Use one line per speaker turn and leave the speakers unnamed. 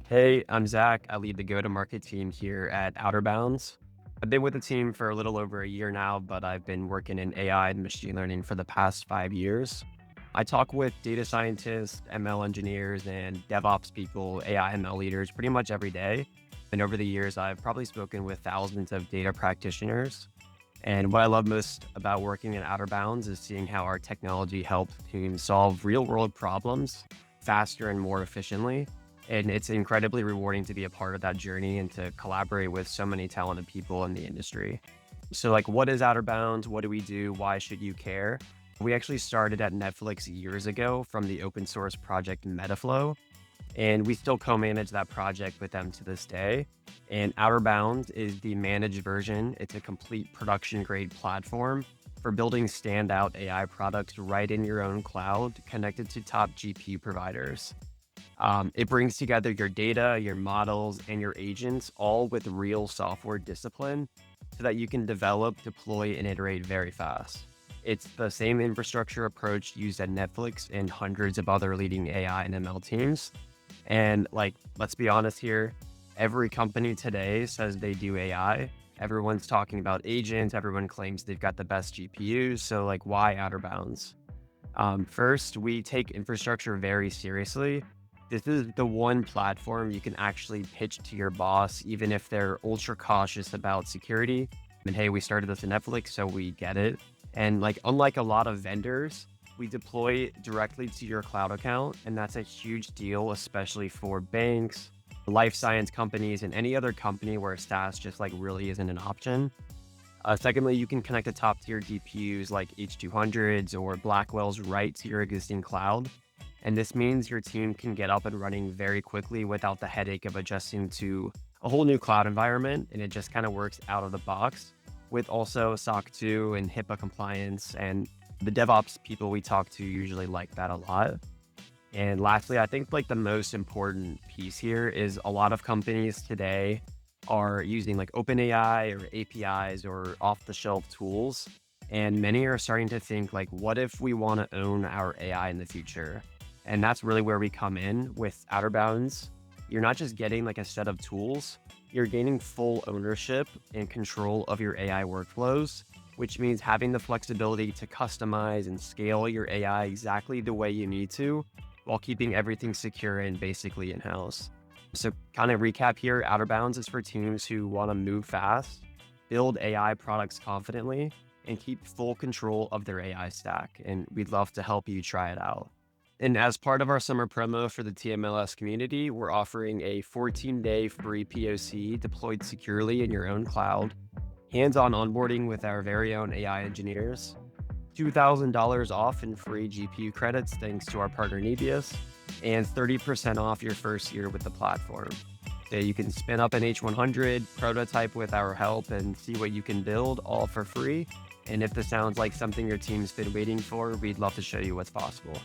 Hey, I'm Zach. I lead the go-to-market team here at Outerbounds. I've been with the team for a little over a year now, but I've been working in AI and machine learning for the past 5 years. I talk with data scientists, ML engineers, and DevOps people, AI ML leaders pretty much every day. And over the years, I've probably spoken with thousands of data practitioners. And what I love most about working in Outer Bounds is seeing how our technology helps teams solve real world problems faster and more efficiently. And it's incredibly rewarding to be a part of that journey and to collaborate with so many talented people in the industry. So, like, what is Outer Bounds? What do we do? Why should you care? We actually started at Netflix years ago from the open source project Metaflow, and we still co-manage that project with them to this day. And Outer Bounds is the managed version. It's a complete production grade platform for building standout AI products right in your own cloud, connected to top GPU providers. It brings together your data, your models, and your agents all with real software discipline so that you can develop, deploy, and iterate very fast. It's the same infrastructure approach used at Netflix and hundreds of other leading AI and ML teams. And like, let's be honest here, every company today says they do AI. Everyone's talking about agents. Everyone claims they've got the best GPUs. So like, why Outer Bounds? First, we take infrastructure very seriously. This is the one platform you can actually pitch to your boss, even if they're ultra cautious about security. And hey, we started this at Netflix, so we get it. And like, unlike a lot of vendors, we deploy directly to your cloud account. And that's a huge deal, especially for banks, life science companies, and any other company where SaaS just like really isn't an option. Secondly, you can connect the top tier GPUs like H200s or Blackwells right to your existing cloud. And this means your team can get up and running very quickly without the headache of adjusting to a whole new cloud environment. And it just kind of works out of the box with also SOC 2 and HIPAA compliance. And the DevOps people we talk to usually like that a lot. And lastly, I think like the most important piece here is a lot of companies today are using like OpenAI or APIs or off the shelf tools. And many are starting to think like, what if we want to own our AI in the future? And that's really where we come in with Outer Bounds. You're not just getting like a set of tools, you're gaining full ownership and control of your AI workflows, which means having the flexibility to customize and scale your AI exactly the way you need to while keeping everything secure and basically in-house. So kind of recap here, Outer Bounds is for teams who want to move fast, build AI products confidently, and keep full control of their AI stack. And we'd love to help you try it out. And as part of our summer promo for the TMLS community, we're offering a 14-day free POC deployed securely in your own cloud, hands-on onboarding with our very own AI engineers, $2,000 off in free GPU credits thanks to our partner Nebius, and 30% off your first year with the platform. So you can spin up an H100, prototype with our help, and see what you can build all for free. And if this sounds like something your team's been waiting for, we'd love to show you what's possible.